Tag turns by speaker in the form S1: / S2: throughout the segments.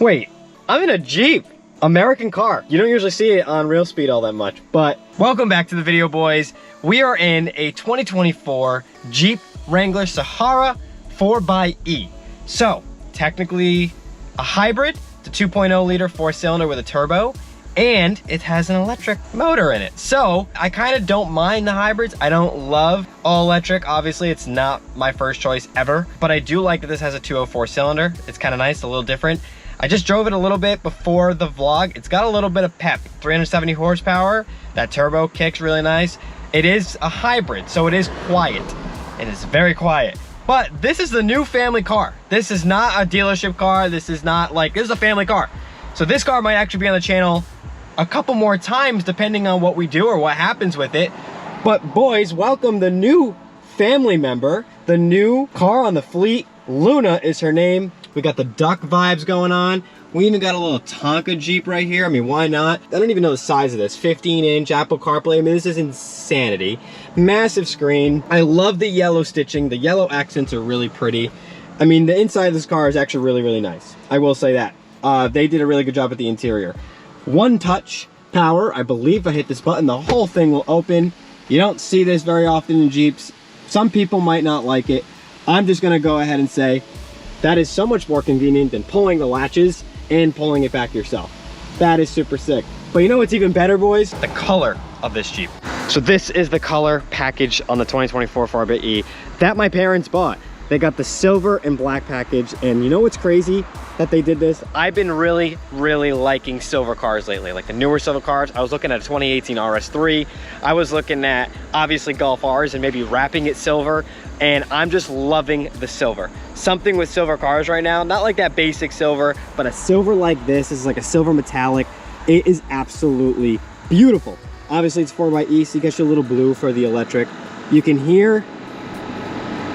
S1: Wait, I'm in a Jeep. American car. You don't usually see it on real speed all that much, but welcome back to the video, boys. We are in a 2024 Jeep Wrangler Sahara 4xe. So, technically a hybrid. It's a 2.0 liter 4-cylinder with a turbo, and it has an electric motor in it. So I kind of don't mind the hybrids. I don't love all electric. Obviously, it's not my first choice ever, but I do like that this has a 204 cylinder. It's kind of nice, a little different. I just drove it a little bit before the vlog. It's got a little bit of pep, 370 horsepower. That turbo kicks really nice. It is a hybrid, so it is quiet. It is very quiet. But this is the new family car. This is not a dealership car. This is not like, this is a family car. So this car might actually be on the channel a couple more times depending on what we do or what happens with it. But boys, welcome the new family member, the new car on the fleet. Luna is her name. We got the duck vibes going on. We even got a little Tonka Jeep right here. I mean, why not? I don't even know the size of this. 15-inch Apple CarPlay. I mean, this is insanity. Massive screen. I love the yellow stitching. The yellow accents are really pretty. I mean, the inside of this car is actually really, really nice. I will say that. They did a really good job at the interior. One touch power. I believe if I hit this button, the whole thing will open. You don't see this very often in Jeeps. Some people might not like it. I'm just gonna go ahead and say that is so much more convenient than pulling the latches and pulling it back yourself. That is super sick. But you know what's even better, boys? The color of this Jeep. So this is the color package on the 2024 4xe that my parents bought. They got the silver and black package, and you know what's crazy that they did this? I've been really, really liking silver cars lately, like the newer silver cars. I was looking at a 2018 RS3. I was looking at, obviously, Golf Rs and maybe wrapping it silver, and I'm just loving the silver. Something with silver cars right now, not like that basic silver, but a silver like this is like a silver metallic. It is absolutely beautiful. Obviously, it's 4xe, so you get your little blue for the electric. You can hear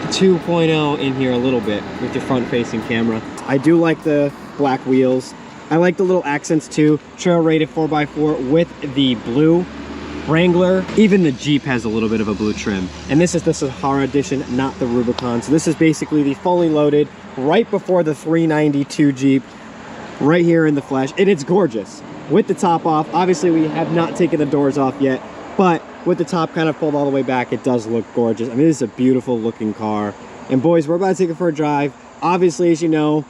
S1: 2.0 in here a little bit with your front-facing camera. I do like the black wheels. I like the little accents too. Trail rated 4x4 with the blue. Wrangler, even the Jeep has a little bit of a blue trim. And this is the Sahara edition, not the Rubicon. So this is basically the fully loaded, right before the 392 Jeep, right here in the flesh. And it's gorgeous. With the top off, obviously we have not taken the doors off yet, but with the top kind of pulled all the way back, it does look gorgeous. I mean, this is a beautiful looking car. And boys, we're about to take it for a drive. Obviously, as you know,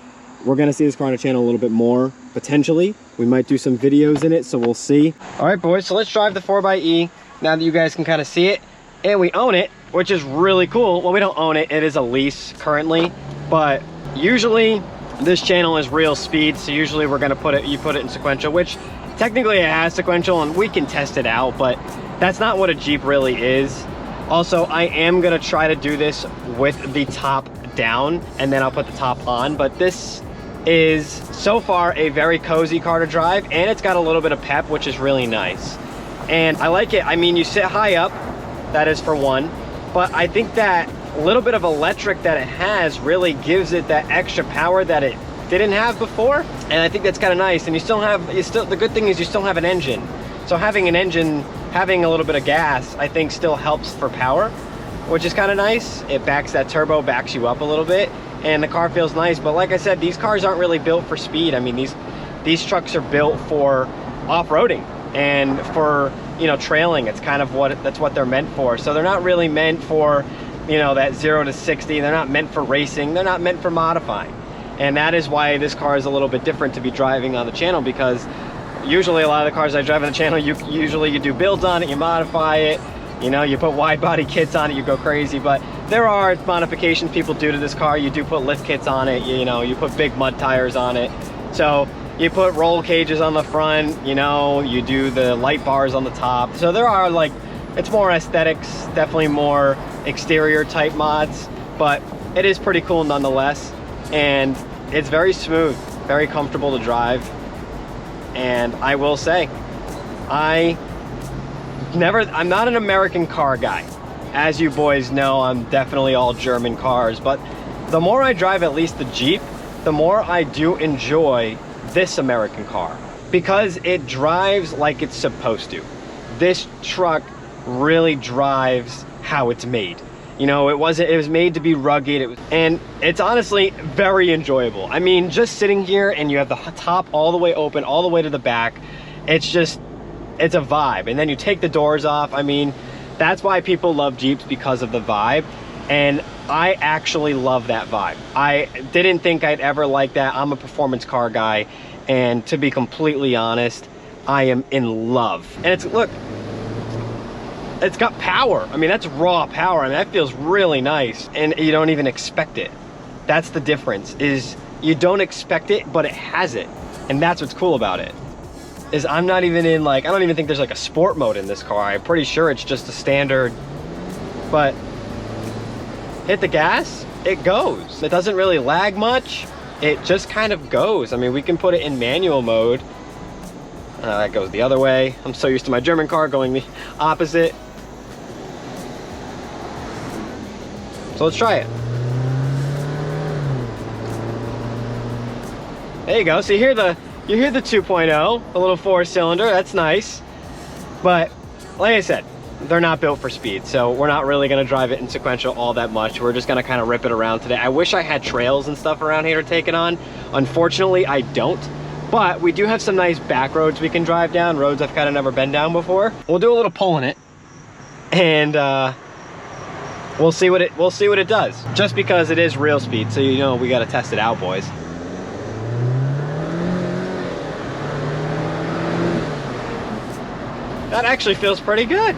S1: we're gonna see this car on the channel a little bit more, potentially. We might do some videos in it, so we'll see. All right, boys, so let's drive the 4xe now that you guys can kind of see it. And we own it, which is really cool. Well, we don't own it, it is a lease currently, but usually this channel is real speed, so usually we're gonna put it in sequential, which technically it has sequential and we can test it out, but that's not what a Jeep really is. Also, I am gonna try to do this with the top down and then I'll put the top on, but this is so far a very cozy car to drive, and it's got a little bit of pep, which is really nice. And I like it. I mean, you sit high up, that is for one, but I think that little bit of electric that it has really gives it that extra power that it didn't have before, and I think that's kind of nice. And the good thing is you still have an engine, so having an engine, having a little bit of gas, I think still helps for power, which is kind of nice. It backs, that turbo backs you up a little bit, and the car feels nice. But like I said, these cars aren't really built for speed. I mean, these trucks are built for off-roading and for, you know, trailing. It's kind of that's what they're meant for. So they're not really meant for, you know, that 0 to 60. They're not meant for racing. They're not meant for modifying. And that is why this car is a little bit different to be driving on the channel, because usually a lot of the cars I drive on the channel, you do builds on it, you modify it, you know, you put wide body kits on it, you go crazy. But there are modifications people do to this car. You do put lift kits on it, you know, you put big mud tires on it. So you put roll cages on the front, you know, you do the light bars on the top. So there are, like, it's more aesthetics, definitely more exterior type mods, but it is pretty cool nonetheless. And it's very smooth, very comfortable to drive. And I will say, I'm not an American car guy. As you boys know, I'm definitely all German cars, but the more I drive at least the Jeep, the more I do enjoy this American car, because it drives like it's supposed to. This truck really drives how it's made. You know, it was made to be rugged, and it's honestly very enjoyable. I mean, just sitting here and you have the top all the way open, all the way to the back, it's a vibe. And then you take the doors off. I mean, that's why people love Jeeps, because of the vibe. And I actually love that vibe. I didn't think I'd ever like that. I'm a performance car guy, and to be completely honest, I am in love. And look, it's got power. I mean, that's raw power. I mean, that feels really nice, and you don't even expect it. That's the difference, is you don't expect it, but it has it. And that's what's cool about it, is I'm not even in like, I don't even think there's like a sport mode in this car. I'm pretty sure it's just a standard, but hit the gas, it goes. It doesn't really lag much. It just kind of goes. I mean, we can put it in manual mode. That goes the other way. I'm so used to my German car going the opposite. So let's try it. There you go. So you hear the 2.0, a little 4-cylinder. That's nice. But like I said, they're not built for speed, so we're not really going to drive it in sequential all that much. We're just going to kind of rip it around today. I wish I had trails and stuff around here to take it on. Unfortunately, I don't. But we do have some nice back roads we can drive down, roads I've kind of never been down before. We'll do a little pull in it, and we'll see what it does. Just because it is real speed, so you know we got to test it out, boys. That actually feels pretty good.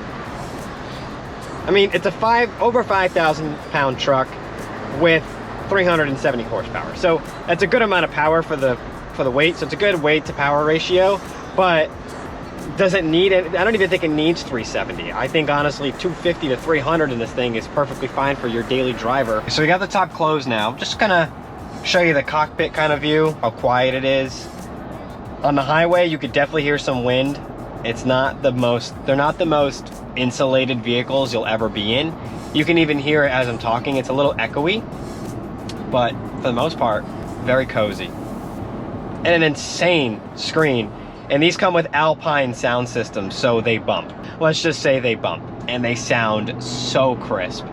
S1: I mean, it's a over 5,000 pound truck with 370 horsepower. So that's a good amount of power for the weight. So it's a good weight to power ratio, but doesn't need it. I don't even think it needs 370. I think honestly 250 to 300 in this thing is perfectly fine for your daily driver. So we got the top closed now. Just gonna show you the cockpit kind of view, how quiet it is. On the highway, you could definitely hear some wind. It's not the most, they're not the most insulated vehicles you'll ever be in. You can even hear it as I'm talking. It's a little echoey, but for the most part, very cozy. And an insane screen. And these come with Alpine sound systems, so they bump. Let's just say they bump, and they sound so crisp.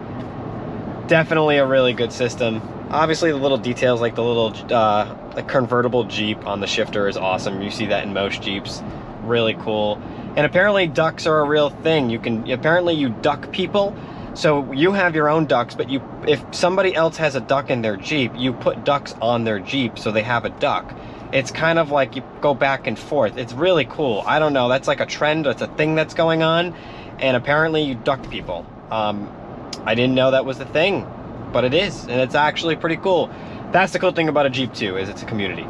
S1: Definitely a really good system. Obviously the little details, like the little the convertible Jeep on the shifter is awesome. You see that in most Jeeps. Really cool. And apparently ducks are a real thing. Apparently you duck people. So you have your own ducks, but if somebody else has a duck in their Jeep, you put ducks on their Jeep so they have a duck. It's kind of like you go back and forth. It's really cool. I don't know, that's like a trend, that's a thing that's going on, and apparently you duck people. I didn't know that was the thing, but it is, and it's actually pretty cool. That's the cool thing about a Jeep too, is it's a community.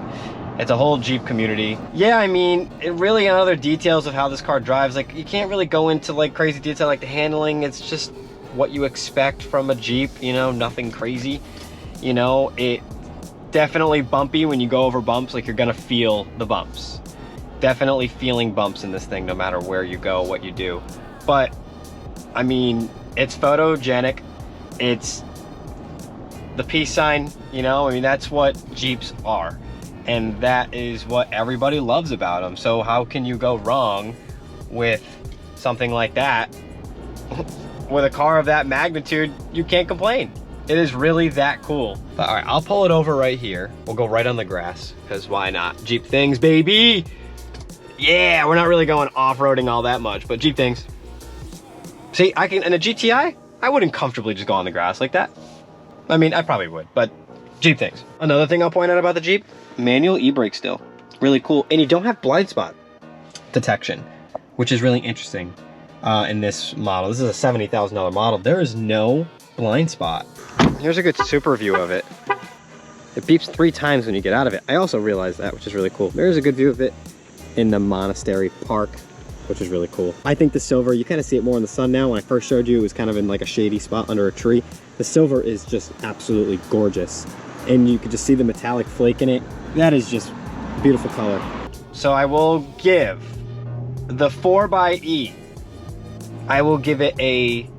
S1: It's a whole Jeep community. Yeah, I mean, it really, in other details of how this car drives, like you can't really go into like crazy detail like the handling. It's just what you expect from a Jeep, you know, nothing crazy. You know, it definitely bumpy when you go over bumps, like you're gonna feel the bumps. Definitely feeling bumps in this thing no matter where you go, what you do. But, I mean, it's photogenic. It's the peace sign, you know, I mean, that's what Jeeps are. And that is what everybody loves about them. So how can you go wrong with something like that? With a car of that magnitude, you can't complain. It is really that cool. But, all right, I'll pull it over right here. We'll go right on the grass, because why not? Jeep things, baby. Yeah, we're not really going off-roading all that much, but Jeep things. See, I can, in a GTI, I wouldn't comfortably just go on the grass like that. I mean, I probably would, but Jeep things. Another thing I'll point out about the Jeep, manual e-brake still. Really cool. And you don't have blind spot detection, which is really interesting in this model. This is a $70,000 model. There is no blind spot. Here's a good super view of it. It beeps 3 times when you get out of it. I also realized that, which is really cool. There's a good view of it in the Monastery Park, which is really cool. I think the silver, you kind of see it more in the sun now. When I first showed you, it was kind of in like a shady spot under a tree. The silver is just absolutely gorgeous. And you can just see the metallic flake in it. That is just beautiful color. So I will give the 4xe, I will give it a,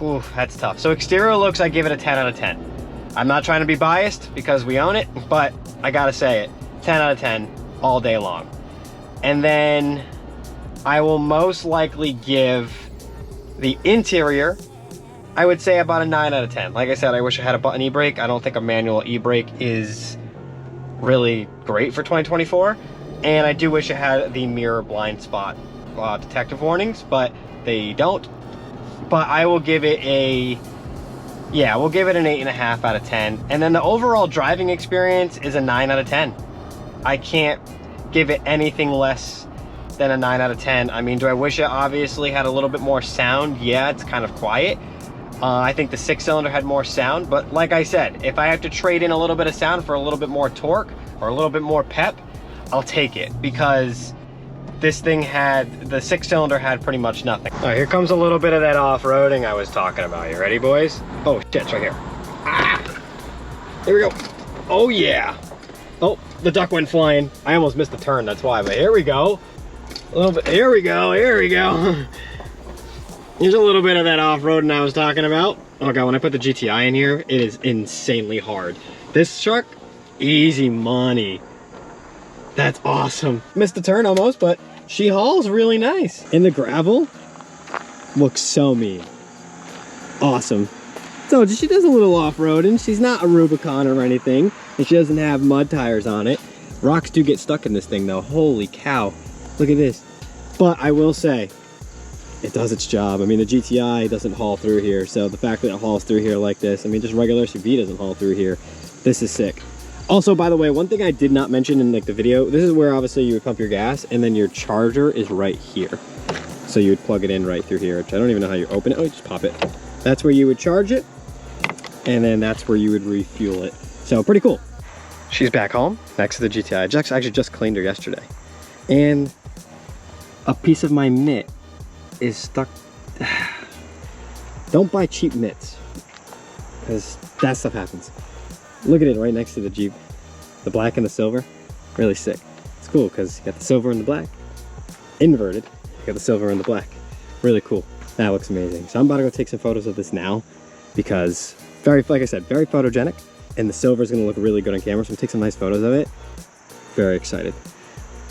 S1: ooh, that's tough. So exterior looks, I give it a 10 out of 10. I'm not trying to be biased because we own it, but I gotta say it, 10 out of 10 all day long. And then I will most likely give the interior I would say about a 9 out of 10. Like I said, I wish I had a button e-brake. I don't think a manual e-brake is really great for 2024. And I do wish it had the mirror blind spot detective warnings, but they don't. But I will give it a, yeah, we'll give it an 8.5 out of 10. And then the overall driving experience is a 9 out of 10. I can't give it anything less than a 9 out of 10. I mean, do I wish it obviously had a little bit more sound? Yeah, it's kind of quiet. I think the 6-cylinder had more sound, but like I said, if I have to trade in a little bit of sound for a little bit more torque or a little bit more pep, I'll take it, because this thing had, the 6-cylinder had pretty much nothing. All right, here comes a little bit of that off-roading I was talking about. You ready, boys? Oh shit, it's right here. Ah! Here we go. Oh yeah. Oh, the duck went flying. I almost missed the turn, that's why, but here we go. A little bit, here we go, here we go. Here's a little bit of that off-roading I was talking about. Oh god, when I put the GTI in here, it is insanely hard. This truck, easy money. That's awesome. Missed the turn almost, but she hauls really nice. And the gravel looks so mean. Awesome. So she does a little off-roading. She's not a Rubicon or anything, and she doesn't have mud tires on it. Rocks do get stuck in this thing though. Holy cow. Look at this. But I will say, it does its job. I mean, the GTI doesn't haul through here, so the fact that it hauls through here like this, I mean, just regular SUV doesn't haul through here. This is sick. Also, by the way, one thing I did not mention in like the video, this is where obviously you would pump your gas, and then your charger is right here. So you would plug it in right through here, which I don't even know how you open it. Oh, you just pop it. That's where you would charge it, and then that's where you would refuel it. So pretty cool. She's back home next to the GTI. I actually just cleaned her yesterday. And a piece of my mitt is stuck. Don't buy cheap mitts, because that stuff happens. Look at it right next to the Jeep. The black and the silver, really sick. It's cool because you got the silver and the black. Inverted, you got the silver and the black. Really cool. That looks amazing. So I'm about to go take some photos of this now, because like I said, very photogenic, and the silver is gonna look really good on camera. So I'm gonna take some nice photos of it. Very excited.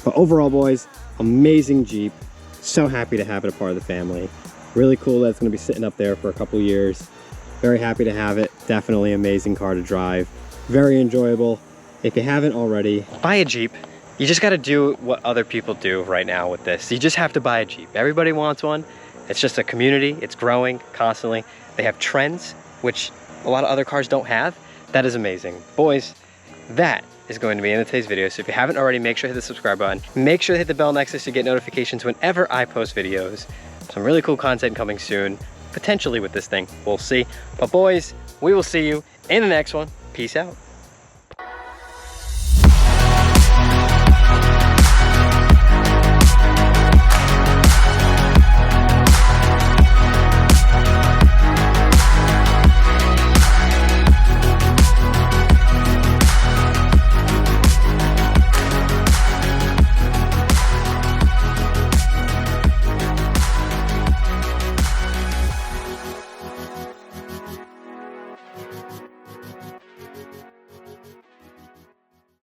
S1: But overall, boys, amazing Jeep. So happy to have it a part of the family. Really cool that it's gonna be sitting up there for a couple years. Very happy to have it. Definitely amazing car to drive. Very enjoyable. If you haven't already, buy a Jeep. You just gotta do what other people do right now with this. You just have to buy a Jeep. Everybody wants one. It's just a community. It's growing constantly. They have trends, which a lot of other cars don't have. That is amazing. Boys, that is going to be in today's video. So if you haven't already, make sure to hit the subscribe button. Make sure to hit the bell next to get notifications whenever I post videos. Some really cool content coming soon, potentially with this thing. We'll see. But boys, we will see you in the next one. Peace out.